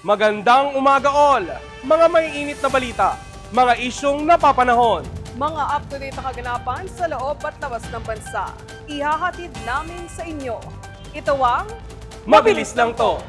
Magandang umaga all! Mga may init na balita, mga isyong napapanahon. Mga up-to-date na kaganapan sa loob at labas ng bansa. Ihahatid namin sa inyo. Ito ang Mabilis lang to!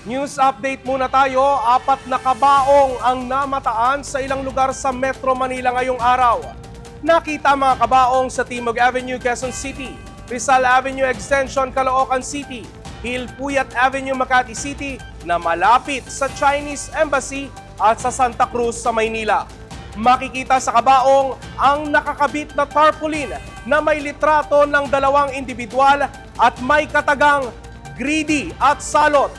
News update muna tayo. 4 na kabaong ang namataan sa ilang lugar sa Metro Manila ngayong araw. Nakita mga kabaong sa Timog Avenue, Quezon City, Rizal Avenue Extension, Caloocan City, Hilpuyat Avenue, Makati City na malapit sa Chinese Embassy at sa Santa Cruz sa Maynila. Makikita sa kabaong ang nakakabit na tarpaulin na may litrato ng 2 individual at may katagang greedy at salot.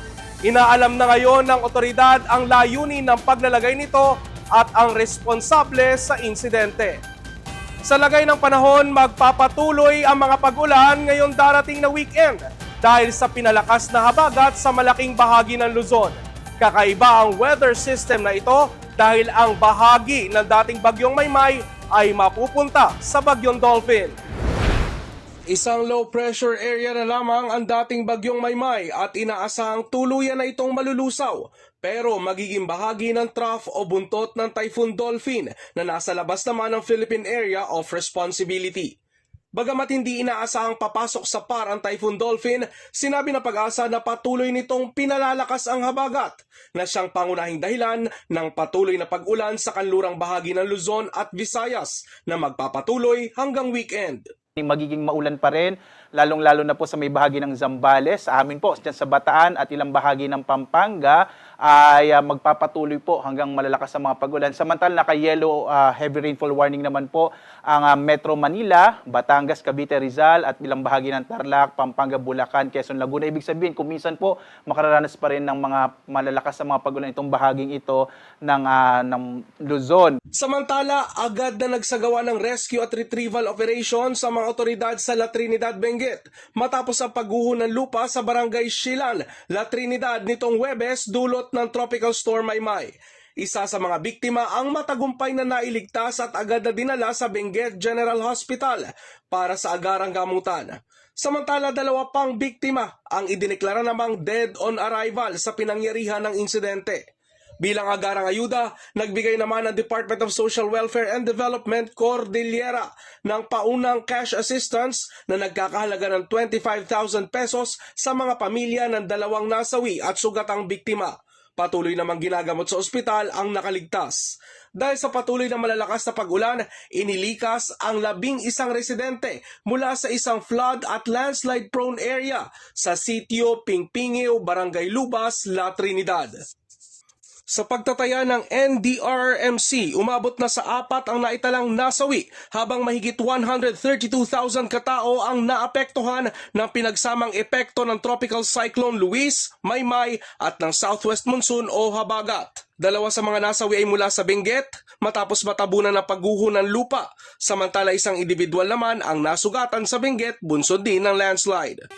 Inaalam na ngayon ng otoridad ang layunin ng paglalagay nito at ang responsable sa insidente. Sa lagay ng panahon, magpapatuloy ang mga pag-ulan ngayong darating na weekend dahil sa pinalakas na habagat sa malaking bahagi ng Luzon. Kakaiba ang weather system na ito dahil ang bahagi ng dating Bagyong Maymay ay mapupunta sa Bagyong Dolphin. Isang low pressure area na lamang ang dating Bagyong Maymay at inaasahang tuluyan na itong malulusaw pero magiging bahagi ng trough o buntot ng Typhoon Dolphin na nasa labas naman ng Philippine Area of Responsibility. Bagamat hindi inaasahang papasok sa PAR ang Typhoon Dolphin, sinabi ng Pag-asa na patuloy nitong pinalalakas ang habagat na siyang pangunahing dahilan ng patuloy na pag-ulan sa kanlurang bahagi ng Luzon at Visayas na magpapatuloy hanggang weekend. Magiging maulan pa rin, lalong-lalo na po sa may bahagi ng Zambales, sa amin po, dyan sa Bataan at ilang bahagi ng Pampanga, ay magpapatuloy po hanggang malalakas sa mga pag-ulan. Samantala, naka-yellow heavy rainfall warning naman po ang Metro Manila, Batangas, Cavite, Rizal at ilang bahagi ng Tarlac, Pampanga, Bulacan, Quezon, Laguna. Ibig sabihin, kung minsan po, makararanas pa rin ng mga malalakas sa mga pag-ulan itong bahaging ito ng Luzon. Samantala, agad na nagsagawa ng rescue at retrieval operation sa mga otoridad sa La Trinidad, Benguet matapos ang pagguho ng lupa sa barangay Shilan, La Trinidad nitong Huwebes dulot ng Tropical Storm Maymay. Isa sa mga biktima ang matagumpay na nailigtas at agad na dinala sa Benguet General Hospital para sa agarang gamutan. Samantala, 2 pang biktima ang idineklara namang dead on arrival sa pinangyarihan ng insidente. Bilang agarang ayuda, nagbigay naman ang Department of Social Welfare and Development Cordillera ng paunang cash assistance na nagkakahalaga ng 25,000 pesos sa mga pamilya ng 2 nasawi at sugatang biktima. Patuloy namang ginagamot sa ospital ang nakaligtas. Dahil sa patuloy na malalakas na pag-ulan, inilikas ang 11 residente mula sa isang flood at landslide prone area sa sitio Pingpingio, Barangay Lubas, La Trinidad. Sa pagtataya ng NDRRMC, umabot na sa 4 ang naitalang nasawi habang mahigit 132,000 katao ang naapektuhan ng pinagsamang epekto ng Tropical Cyclone Luis, Maymay at ng Southwest Monsoon o habagat. 2 sa mga nasawi ay mula sa Benguet matapos matabunan ng pagguho ng lupa, samantala isang individual naman ang nasugatan sa Benguet bunsod din ng landslide.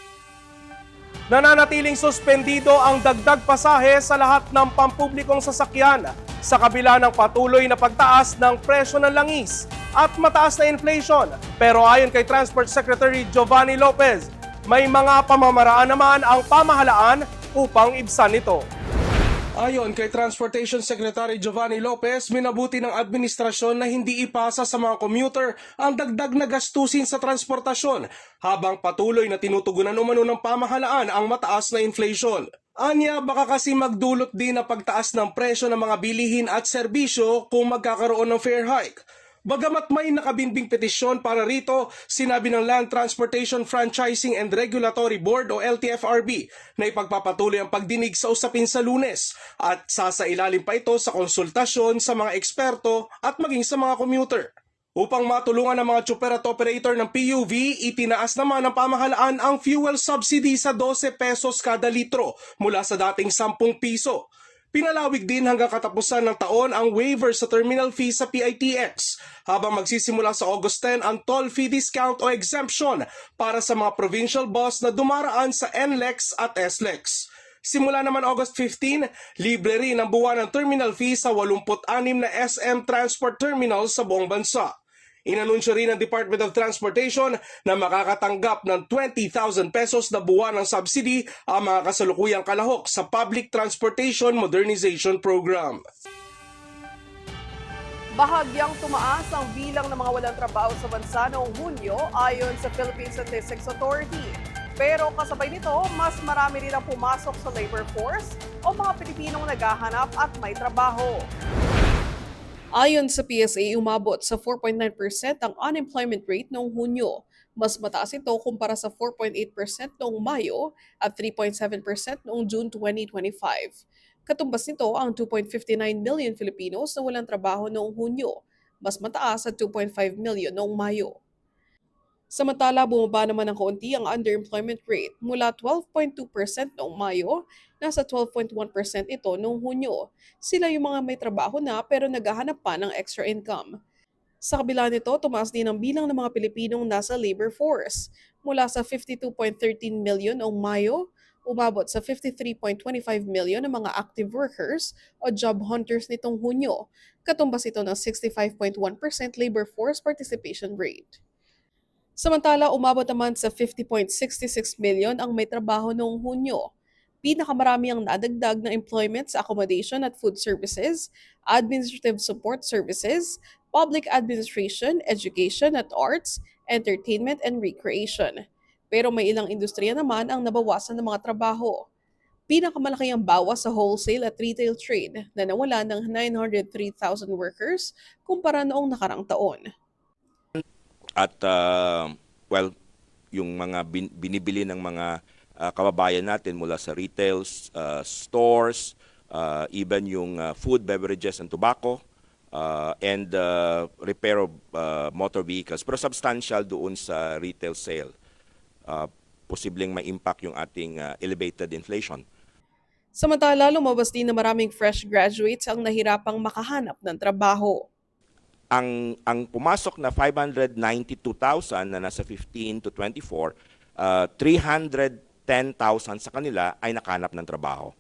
Nananatiling suspendido ang dagdag pasahe sa lahat ng pampublikong sasakyan sa kabila ng patuloy na pagtaas ng presyo ng langis at mataas na inflation. Pero ayon kay Transport Secretary Giovanni Lopez, may mga pamamaraan naman ang pamahalaan upang ibsan ito. Ayon kay Transportation Secretary Giovanni Lopez, minabuti ng administrasyon na hindi ipasa sa mga commuter ang dagdag na gastusin sa transportasyon habang patuloy na tinutugunan umano ng pamahalaan ang mataas na inflation. Anya, baka kasi magdulot din na pagtaas ng presyo ng mga bilihin at serbisyo kung magkakaroon ng fare hike. Bagamat may nakabinbing petisyon para rito, sinabi ng Land Transportation Franchising and Regulatory Board o LTFRB na ipagpapatuloy ang pagdinig sa usapin sa Lunes at sasailalim pa ito sa konsultasyon sa mga eksperto at maging sa mga commuter. Upang matulungan ang mga tsuper at operator ng PUV, itinaas naman ng pamahalaan ang fuel subsidy sa 12 pesos kada litro mula sa dating 10 piso. Pinalawig din hanggang katapusan ng taon ang waiver sa terminal fee sa PITX, habang magsisimula sa August 10 ang toll fee discount o exemption para sa mga provincial bus na dumaraan sa NLEX at SLEX. Simula naman August 15, libre rin ang buwan ng terminal fee sa 86 na SM Transport Terminals sa buong bansa. Inanunsyo rin ng Department of Transportation na makakatanggap ng 20,000 pesos na buwan ng subsidy ang mga kasalukuyang kalahok sa Public Transportation Modernization Program. Bahagyang tumaas ang bilang ng mga walang trabaho sa bansa noong Hunyo ayon sa Philippine Statistics Authority. Pero kasabay nito, mas marami rin ang pumasok sa labor force o mga Pilipinong naghahanap at may trabaho. Ayon sa PSA, umabot sa 4.9% ang unemployment rate noong Hunyo. Mas mataas ito kumpara sa 4.8% noong Mayo at 3.7% noong June 2025. Katumbas nito ang 2.59 million Filipinos na walang trabaho noong Hunyo, mas mataas sa 2.5 million noong Mayo. Samantala, bumaba naman ng kaunti ang underemployment rate mula 12.2% noong Mayo, nasa 12.1% ito noong Hunyo. Sila yung mga may trabaho na pero naghahanap pa ng extra income. Sa kabila nito, tumaas din ang bilang ng mga Pilipinong nasa labor force. Mula sa 52.13 million noong Mayo, umabot sa 53.25 million ng mga active workers o job hunters nitong Hunyo. Katumbas ito ng 65.1% labor force participation rate. Samantala, umabot naman sa 50.66 million ang may trabaho noong Hunyo. Pinakamarami ang nadagdag na employment sa accommodation at food services, administrative support services, public administration, education at arts, entertainment and recreation. Pero may ilang industriya naman ang nabawasan ng mga trabaho. Pinakamalaki ang bawas sa wholesale at retail trade na nawala ng 903,000 workers kumpara noong nakarang taon. At yung mga binibili ng mga kababayan natin mula sa retail stores, even yung food, beverages, and tobacco, and repair of motor vehicles. Pero substantial doon sa retail sale. Posibleng may impact yung ating elevated inflation. Samantala, lumabas din na maraming fresh graduates ang nahirapang makahanap ng trabaho. Ang pumasok na 592,000 na nasa 15 to 24, 310,000 sa kanila ay nakahanap ng trabaho.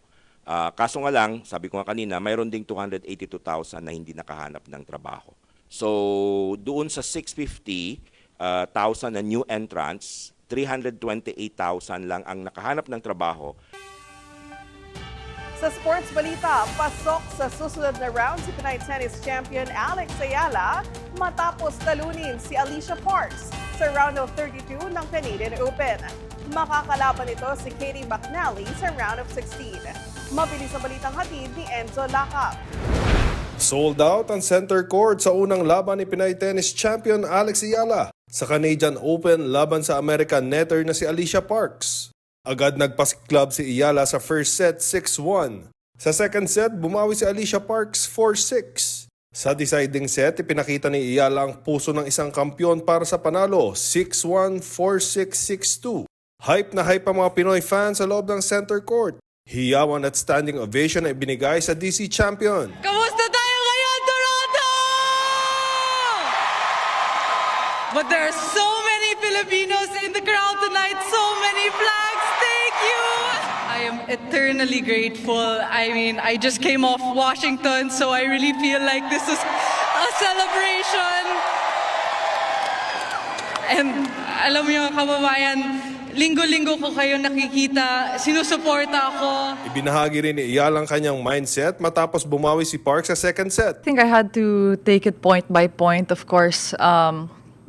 Kaso nga lang, sabi ko nga kanina, mayroon ding 282,000 na hindi nakahanap ng trabaho. So, doon sa 650,000 na new entrants, 328,000 lang ang nakahanap ng trabaho. Sa sports balita, pasok sa susunod na round si Pinay tennis champion Alex Ayala matapos talunin si Alicia Parks sa round of 32 ng Canadian Open. Makakalaban ito si Katie McNally sa round of 16. Mabilis ang balitang hatid ni Enzo Lacap. Sold out ang center court sa unang laban ni Pinay tennis champion Alex Ayala sa Canadian Open laban sa American netter na si Alicia Parks. Agad nagpas-club si Ayala sa first set 6-1. Sa second set, bumawi si Alicia Parks 4-6. Sa deciding set, ipinakita ni Ayala ang puso ng isang kampyon para sa panalo 6-1, 4-6, 6-2. Hype na hype ang mga Pinoy fans sa loob ng center court. Hiyawan at standing ovation ay binigay sa DC champion. Kamusta tayo ngayon, Toronto? But there are so many Filipinos in the crowd tonight, so many flags. Thank you! I am eternally grateful. I mean, I just came off Washington, so I really feel like this is a celebration. And alam mo yung kababayan, linggo-linggo ko kayo nakikita, sinusuporta ako. Ibinahagi rin ni Ayala ang kanyang mindset matapos bumawi si Parks sa second set. I think I had to take it point by point, of course.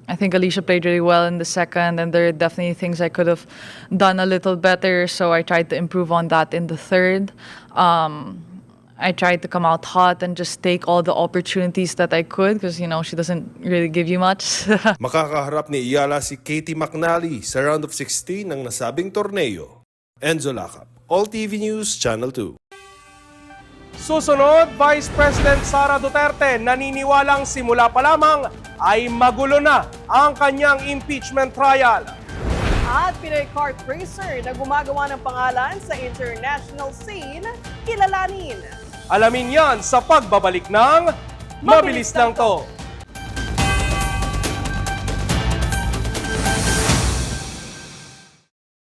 I think Alicia played really well in the second, and there are definitely things I could have done a little better, so I tried to improve on that in the third. I tried to come out hot and just take all the opportunities that I could because, you know, she doesn't really give you much. Makakaharap ni Ayala si Katie McNally sa round of 16 ng nasabing torneo. Enzo Lacap, All TV News, Channel 2. Susunod, Vice President Sara Duterte naniniwalang simula pa lamang ay magulo na ang kanyang impeachment trial. At Pinoy kart racer na gumagawa ng pangalan sa international scene, kilalanin. Alamin yan sa pagbabalik ng Mabilis Lang To.